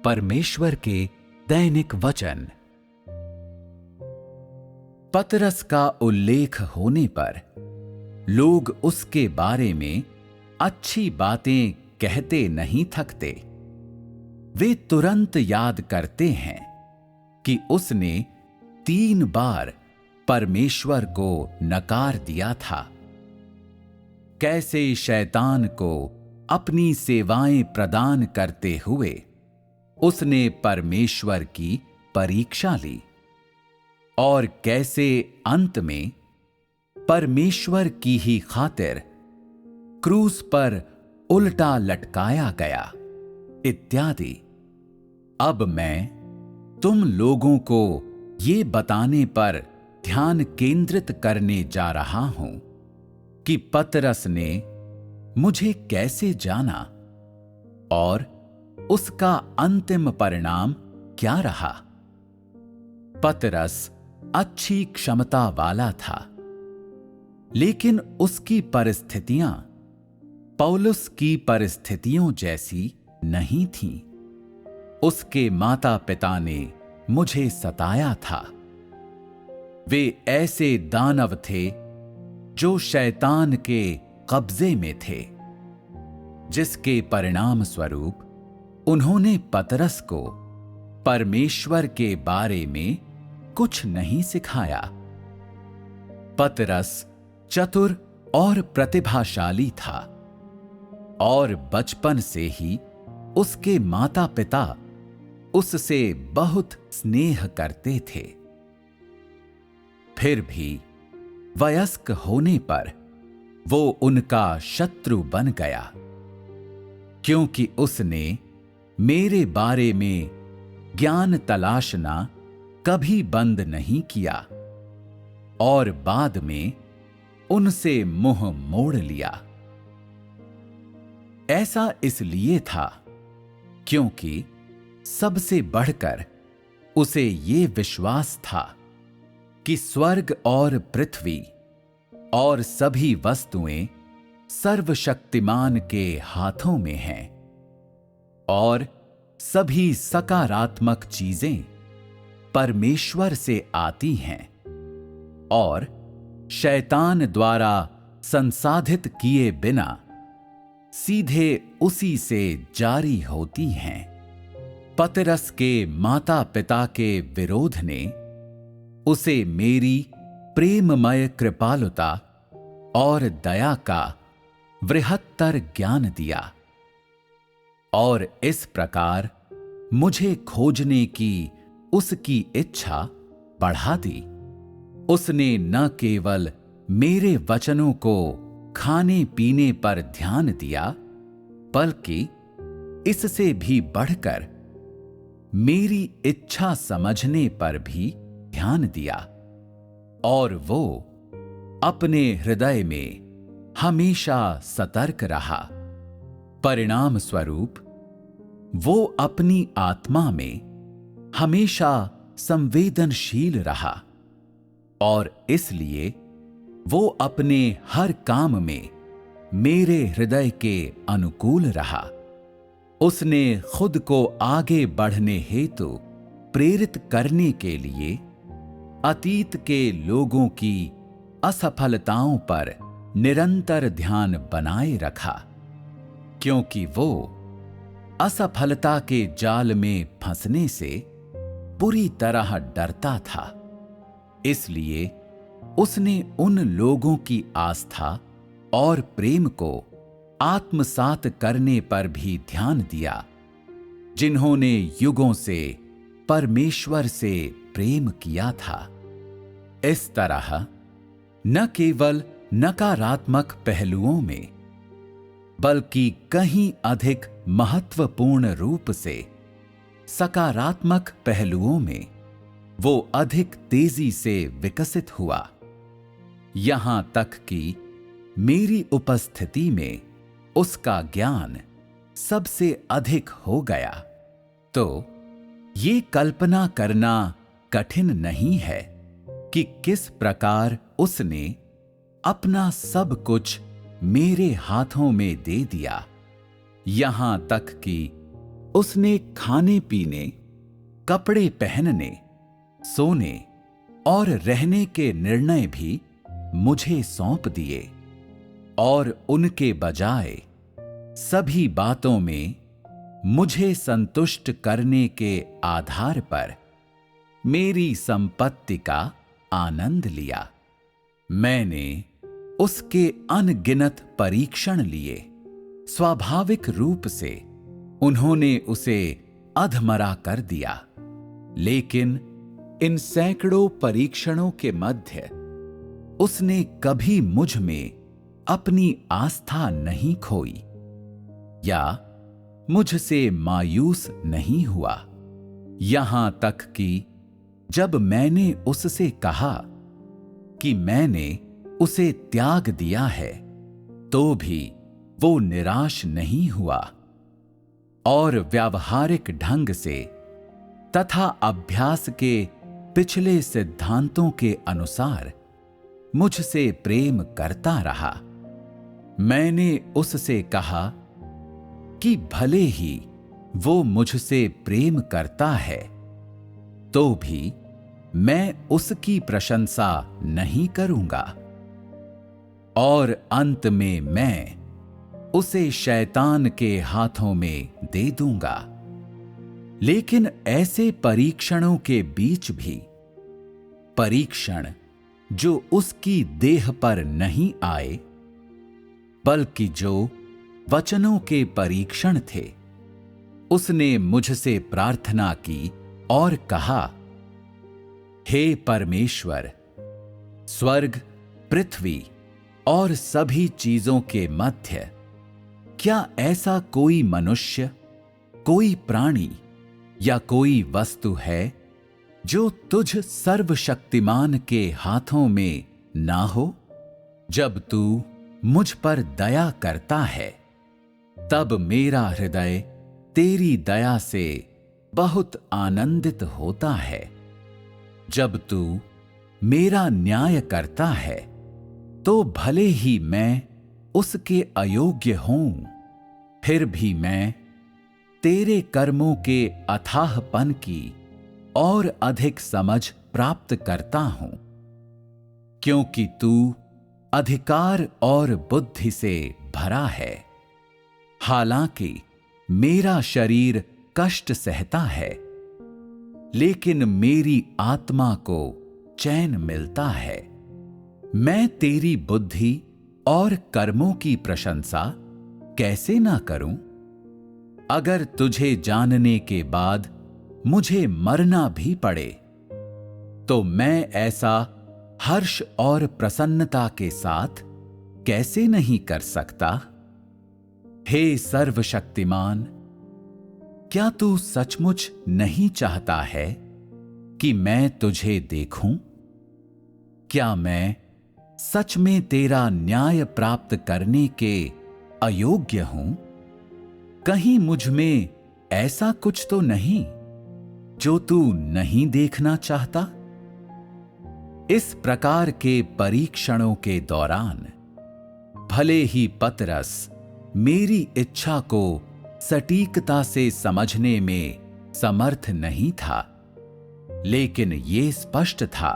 परमेश्वर के दैनिक वचन। पतरस का उल्लेख होने पर लोग उसके बारे में अच्छी बातें कहते नहीं थकते। वे तुरंत याद करते हैं कि उसने 3 बार परमेश्वर को नकार दिया था। कैसे शैतान को अपनी सेवाएं प्रदान करते हुए उसने परमेश्वर की परीक्षा ली और कैसे अंत में परमेश्वर की ही खातिर क्रूस पर उल्टा लटकाया गया इत्यादि। अब मैं तुम लोगों को ये बताने पर ध्यान केंद्रित करने जा रहा हूं कि पतरस ने मुझे कैसे जाना और उसका अंतिम परिणाम क्या रहा। पतरस अच्छी क्षमता वाला था, लेकिन उसकी परिस्थितियां पौलुस की परिस्थितियों जैसी नहीं थीं। उसके माता पिता ने मुझे सताया था। वे ऐसे दानव थे जो शैतान के कब्जे में थे, जिसके परिणाम स्वरूप उन्होंने पतरस को परमेश्वर के बारे में कुछ नहीं सिखाया। पतरस चतुर और प्रतिभाशाली था और बचपन से ही उसके माता पिता उससे बहुत स्नेह करते थे। फिर भी वयस्क होने पर वो उनका शत्रु बन गया, क्योंकि उसने मेरे बारे में ज्ञान तलाशना कभी बंद नहीं किया और बाद में उनसे मुंह मोड़ लिया। ऐसा इसलिए था क्योंकि सबसे बढ़कर उसे ये विश्वास था कि स्वर्ग और पृथ्वी और सभी वस्तुएं सर्वशक्तिमान के हाथों में हैं और सभी सकारात्मक चीजें परमेश्वर से आती हैं और शैतान द्वारा संसाधित किए बिना सीधे उसी से जारी होती हैं। पतरस के माता पिता के विरोध ने उसे मेरी प्रेममय कृपालुता और दया का वृहत्तर ज्ञान दिया और इस प्रकार मुझे खोजने की उसकी इच्छा बढ़ा दी। उसने न केवल मेरे वचनों को खाने पीने पर ध्यान दिया, बल्कि इससे भी बढ़कर मेरी इच्छा समझने पर भी ध्यान दिया और वो अपने हृदय में हमेशा सतर्क रहा। परिणाम स्वरूप वो अपनी आत्मा में हमेशा संवेदनशील रहा और इसलिए वो अपने हर काम में मेरे हृदय के अनुकूल रहा। उसने खुद को आगे बढ़ने हेतु प्रेरित करने के लिए अतीत के लोगों की असफलताओं पर निरंतर ध्यान बनाए रखा, क्योंकि वो असफलता के जाल में फंसने से पूरी तरह डरता था। इसलिए उसने उन लोगों की आस्था और प्रेम को आत्मसात करने पर भी ध्यान दिया, जिन्होंने युगों से परमेश्वर से प्रेम किया था। इस तरह न केवल नकारात्मक पहलुओं में, बल्कि कहीं अधिक महत्वपूर्ण रूप से सकारात्मक पहलुओं में वो अधिक तेजी से विकसित हुआ, यहां तक कि मेरी उपस्थिति में उसका ज्ञान सबसे अधिक हो गया। तो ये कल्पना करना कठिन नहीं है कि किस प्रकार उसने अपना सब कुछ मेरे हाथों में दे दिया, यहां तक कि उसने खाने पीने, कपड़े पहनने, सोने और रहने के निर्णय भी मुझे सौंप दिए और उनके बजाय सभी बातों में मुझे संतुष्ट करने के आधार पर मेरी संपत्ति का आनंद लिया। मैंने उसके अनगिनत परीक्षण लिए। स्वाभाविक रूप से उन्होंने उसे अधमरा कर दिया, लेकिन इन सैकड़ों परीक्षणों के मध्य उसने कभी मुझ में अपनी आस्था नहीं खोई या मुझसे मायूस नहीं हुआ। यहां तक कि जब मैंने उससे कहा कि मैंने उसे त्याग दिया है, तो भी वो निराश नहीं हुआ और व्यावहारिक ढंग से तथा अभ्यास के पिछले सिद्धांतों के अनुसार मुझसे प्रेम करता रहा। मैंने उससे कहा कि भले ही वो मुझसे प्रेम करता है, तो भी मैं उसकी प्रशंसा नहीं करूंगा और अंत में मैं उसे शैतान के हाथों में दे दूंगा। लेकिन ऐसे परीक्षणों के बीच भी परीक्षण जो उसकी देह पर नहीं आए, बल्कि जो वचनों के परीक्षण थे, उसने मुझसे प्रार्थना की और कहा, हे परमेश्वर, स्वर्ग, पृथ्वी और सभी चीजों के मध्य क्या ऐसा कोई मनुष्य, कोई प्राणी या कोई वस्तु है जो तुझ सर्वशक्तिमान के हाथों में ना हो? जब तू मुझ पर दया करता है, तब मेरा हृदय तेरी दया से बहुत आनंदित होता है। जब तू मेरा न्याय करता है, तो भले ही मैं उसके अयोग्य हूं, फिर भी मैं तेरे कर्मों के अथाहपन की और अधिक समझ प्राप्त करता हूं, क्योंकि तू अधिकार और बुद्धि से भरा है। हालांकि मेरा शरीर कष्ट सहता है, लेकिन मेरी आत्मा को चैन मिलता है। मैं तेरी बुद्धि और कर्मों की प्रशंसा कैसे ना करूं? अगर तुझे जानने के बाद मुझे मरना भी पड़े, तो मैं ऐसा हर्ष और प्रसन्नता के साथ कैसे नहीं कर सकता? हे सर्वशक्तिमान, क्या तू सचमुच नहीं चाहता है कि मैं तुझे देखूं? क्या मैं सच में तेरा न्याय प्राप्त करने के अयोग्य हूं? कहीं मुझ में ऐसा कुछ तो नहीं जो तू नहीं देखना चाहता? इस प्रकार के परीक्षणों के दौरान भले ही पतरस मेरी इच्छा को सटीकता से समझने में समर्थ नहीं था, लेकिन ये स्पष्ट था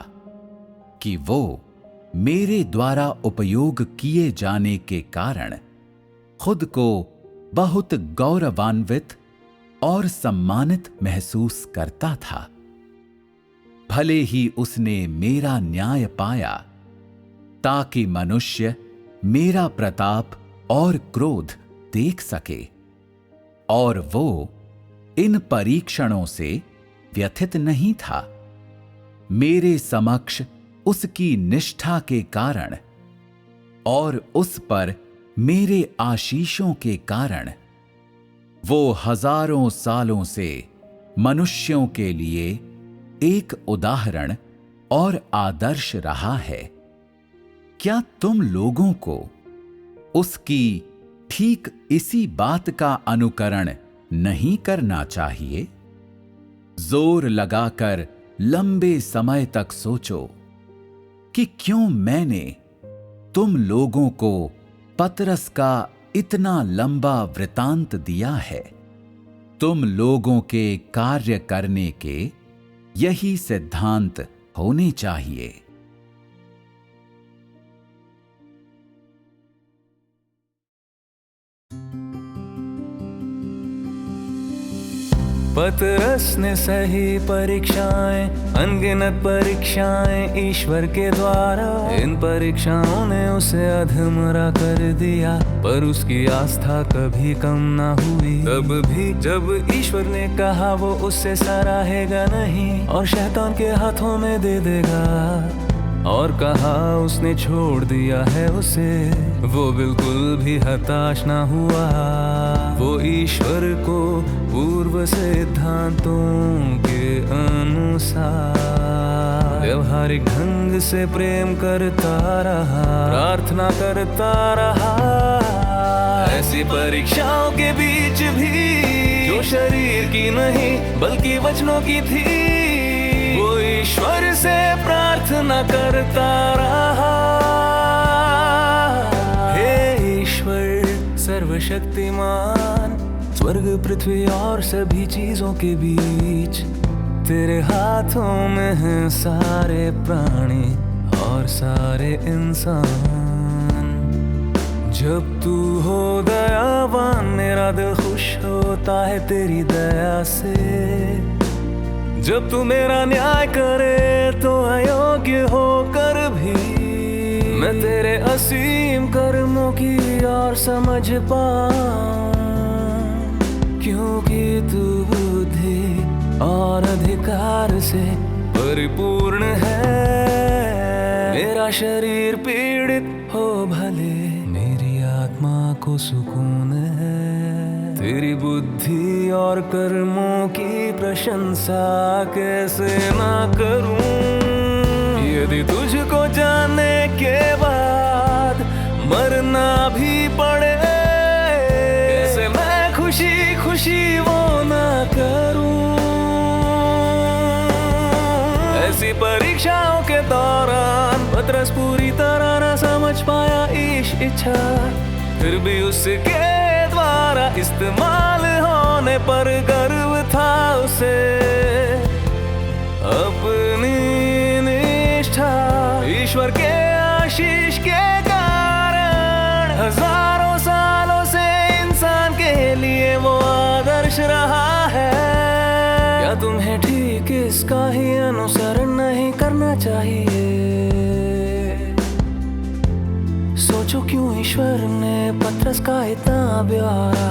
कि वो मेरे द्वारा उपयोग किए जाने के कारण खुद को बहुत गौरवान्वित और सम्मानित महसूस करता था। भले ही उसने मेरा न्याय पाया, ताकि मनुष्य मेरा प्रताप और क्रोध देख सके, और वो इन परीक्षणों से व्यथित नहीं था। मेरे समक्ष उसकी निष्ठा के कारण और उस पर मेरे आशीषों के कारण वो हजारों सालों से मनुष्यों के लिए एक उदाहरण और आदर्श रहा है। क्या तुम लोगों को उसकी ठीक इसी बात का अनुकरण नहीं करना चाहिए? जोर लगाकर लंबे समय तक सोचो कि क्यों मैंने तुम लोगों को पतरस का इतना लंबा वृतांत दिया है। तुम लोगों के कार्य करने के यही सिद्धांत होने चाहिए। पतरस ने सही परीक्षाएं, अनगिनत परीक्षाएं ईश्वर के द्वारा, इन परीक्षाओं ने उसे अधमरा कर दिया, पर उसकी आस्था कभी कम ना हुई। तब भी जब ईश्वर ने कहा वो उससे सराहेगा नहीं और शैतान के हाथों में दे देगा, और कहा उसने छोड़ दिया है उसे, वो बिल्कुल भी हताश ना हुआ। वो ईश्वर को पूर्व सिद्धांतों के अनुसार व्यवहारिक ढंग से प्रेम करता रहा, प्रार्थना करता रहा। ऐसी परीक्षाओं के बीच भी जो शरीर की नहीं बल्कि वचनों की थी, वो ईश्वर से प्रार्थना करता रहा। हे ईश्वर सर्वशक्तिमान, स्वर्ग पृथ्वी और सभी चीजों के बीच तेरे हाथों में हैं सारे प्राणी और सारे इंसान। जब तू हो दयावान, मेरा दिल खुश होता है तेरी दया से। जब तू मेरा न्याय करे तो अयोग्य होकर भी मैं तेरे असीम कर्मों की और समझ पाऊं, क्योंकि तू बुद्धि और अधिकार से परिपूर्ण है। मेरा शरीर पीड़ित हो भले, मेरी आत्मा को सुकून है। तेरी बुद्धि और कर्मों की प्रशंसा कैसे ना करूं, यदि तुझको जानने के बाद मरना भी पड़े, कैसे मैं खुशी खुशी वो ना करूं। ऐसी परीक्षाओं के दौरान पतरस पूरी तरह ना समझ पाया ईश इच्छा, फिर भी उसके द्वारा इस्तेमाल होने पर गर्व था उसे। अपनी निष्ठा ईश्वर के आशीष के कारण हजारों सालों से इंसान के लिए वो आदर्श रहा है। क्या तुम्हें ठीक इसका ही अनुसरण नहीं करना चाहिए? सोचो क्यों ईश्वर ने पतरस का इतना प्यारा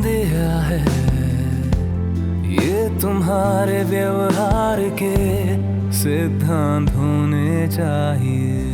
दिया है। ये तुम्हारे व्यवहार के सिद्धांत होने चाहिए।